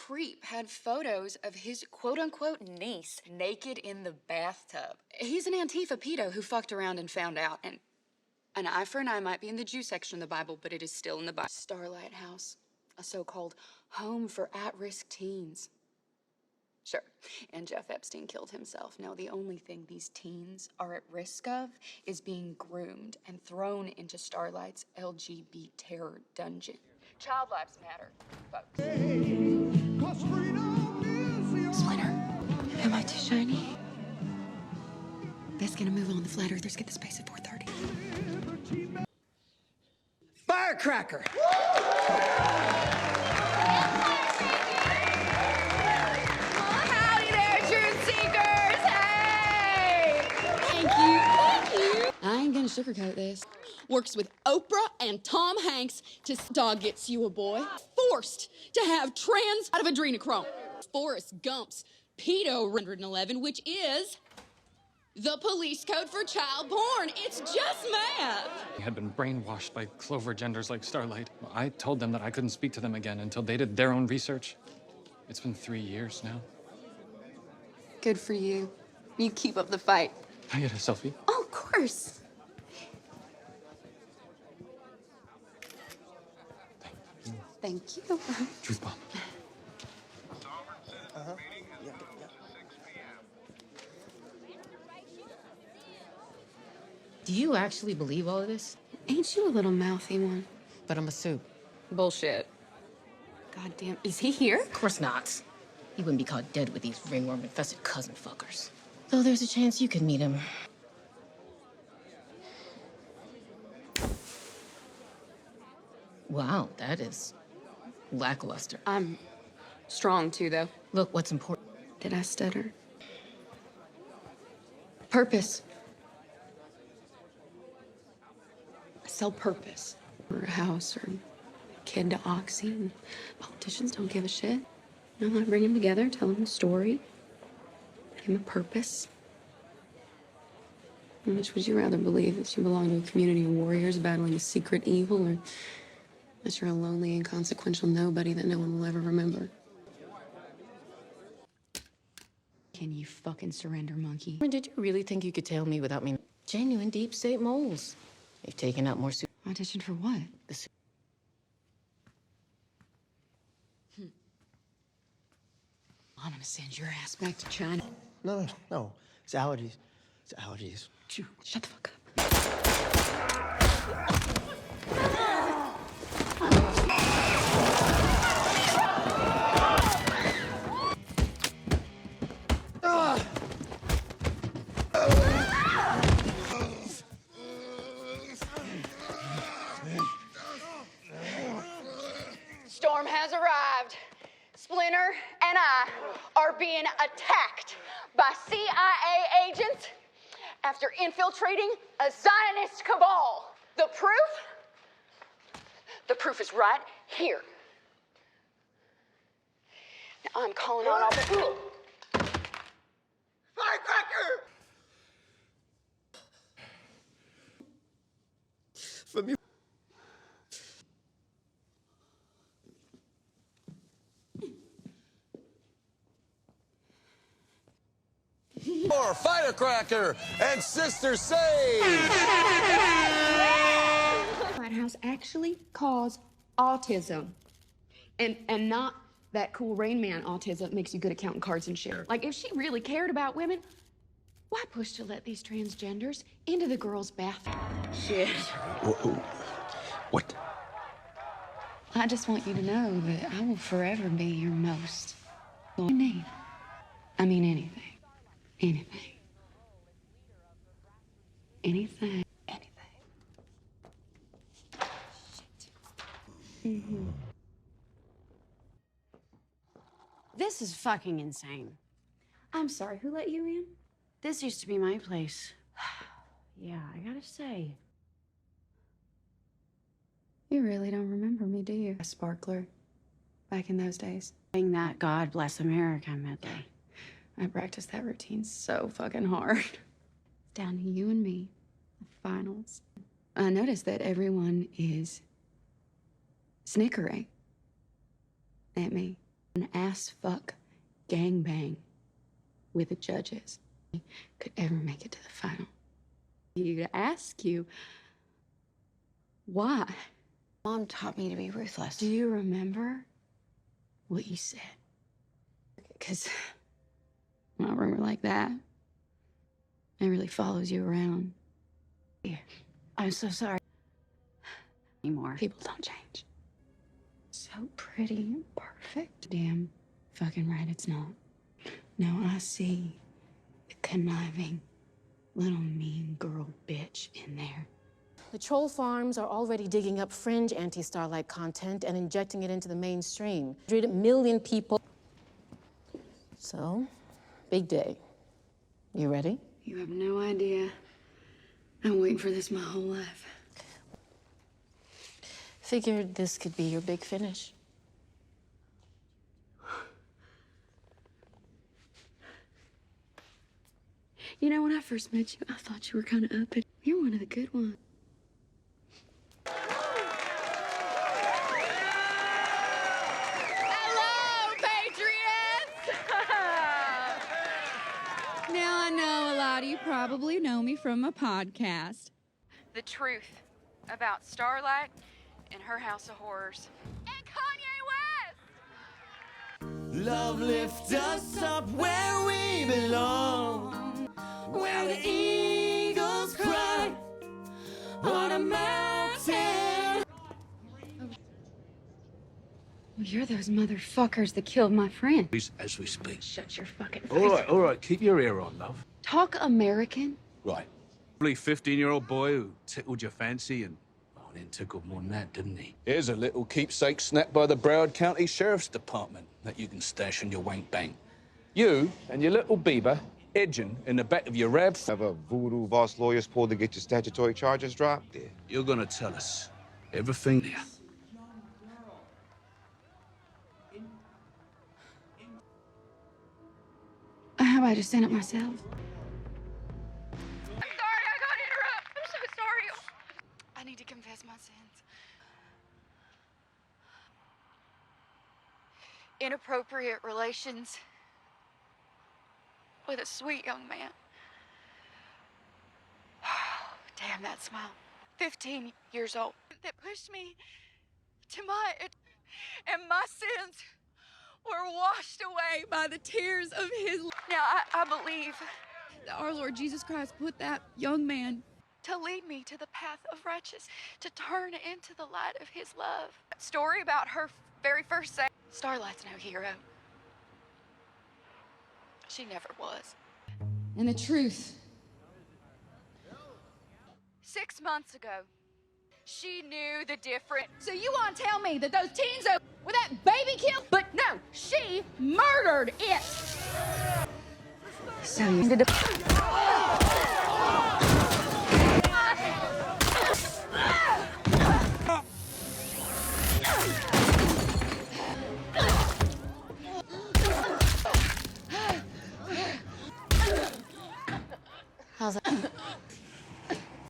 creep had photos of his quote-unquote niece naked in the bathtub. He's an Antifa pedo who fucked around and found out. And an eye for an eye might be in the Jew section of the Bible, but it is still in the Bible. Starlight House, a so-called home for at-risk teens. Sure, and Jeff Epstein killed himself. Now, the only thing these teens are at risk of is being groomed and thrown into Starlight's LGBT terror dungeon. Child lives matter, folks. Splinter, am I too shiny? Best gonna move on. The flat earthers get the space at 4:30. Firecracker! I ain't gonna sugarcoat this. Works with Oprah and Tom Hanks to dog gets you a boy. Forced to have trans out of adrenochrome. Forrest Gump's pedo 111, which is the police code for child porn. It's just math. I had been brainwashed by clover genders like Starlight. I told them that I couldn't speak to them again until they did their own research. It's been 3 years now. Good for you. You keep up the fight. Can I get a selfie? Oh, of course. Thank you. Truth bomb. Do you actually believe all of this? Ain't you a little mouthy one? But I'm a soup. Bullshit. Goddamn, is he here? Of course not. He wouldn't be caught dead with these ringworm-infested cousin fuckers. Though there's a chance you could meet him. Wow, that is lackluster. I'm strong, too, though. Look, what's important? Did I stutter? Purpose. I sell purpose. Or a house, or a kid to Oxy, and politicians don't give a shit. You know, I bring them together, tell them a story, give them a purpose. Which would you rather believe, that you belong to a community of warriors battling a secret evil, or that you're a lonely, inconsequential nobody that no one will ever remember? Can you fucking surrender, monkey? Did you really think you could tell me without me? Genuine deep state moles. They've taken out more soup. Audition for what? I'm gonna send your ass back to China. No. It's allergies. It's allergies. Shut the fuck up. Storm has arrived. Splinter and I are being attacked by CIA agents after infiltrating a Zionist cabal. The proof? The proof is right here. Now I'm calling on all the... Firecracker! For me. More firecracker and sister save. White House actually caused autism, and not that cool Rain Man autism that makes you good at counting cards and shit. Like, if she really cared about women, why push to let these transgenders into the girls' bathroom? Shit. What? I just want you to know that I will forever be your most loyal need. I mean, anything. Anything. Anything. Anything. Shit. Mm-hmm. This is fucking insane. I'm sorry, who let you in? This used to be my place. Yeah, I gotta say. You really don't remember me, do you? A sparkler. Back in those days. Sing that God Bless America medley. I practiced that routine so fucking hard. Down to you and me. The finals. I noticed that everyone is snickering at me. An ass fuck gangbang with the judges could ever make it to the final. You ask you, why? Mom taught me to be ruthless. Do you remember what you said? Because a rumor like that, it really follows you around. I'm so sorry. Anymore. People don't change. So pretty and perfect. Damn fucking right it's not. No, I see the conniving little mean girl bitch in there. The troll farms are already digging up fringe anti-Starlight content and injecting it into the mainstream. 100 million people. So, big day. You ready? You have no idea. I'm waiting for this my whole life. Figured this could be your big finish. You know, when I first met you, I thought you were kind of up, but you're one of the good ones. Hello, Patriots! Now, I know a lot of you probably know me from a podcast. The truth about Starlight and her House of Horrors. And Kanye West! Love lift us up where we belong, where the eagles cry on a mountain. Well, you're those motherfuckers that killed my friend. As we speak. Shut your fucking face. All right, keep your ear on, love. Talk American. Right. Probably 15-year-old boy who tickled your fancy and, well, he tickled more than that, didn't he? Here's a little keepsake snapped by the Broward County Sheriff's Department that you can stash in your wank bank. You and your little Bieber edging in the back of your Rab. Have a voodoo boss lawyers pulled to get your statutory charges dropped? Yeah. You're gonna tell us everything there. How about I just stand up myself? I'm sorry I got interrupted. I'm so sorry. I need to confess my sins. Inappropriate relations with a sweet young man. Damn that smile. 15 years old. That pushed me to and my sins were washed away by the tears of his. Now, I believe That our Lord Jesus Christ put that young man. to lead me to the path of righteousness, to turn into the light of his love. That story about her very first sex. Starlight's no hero. She never was. And the truth. 6 months ago, she knew the difference. So you want to tell me that those teens were that baby killed? But no, she murdered it! So you ended up.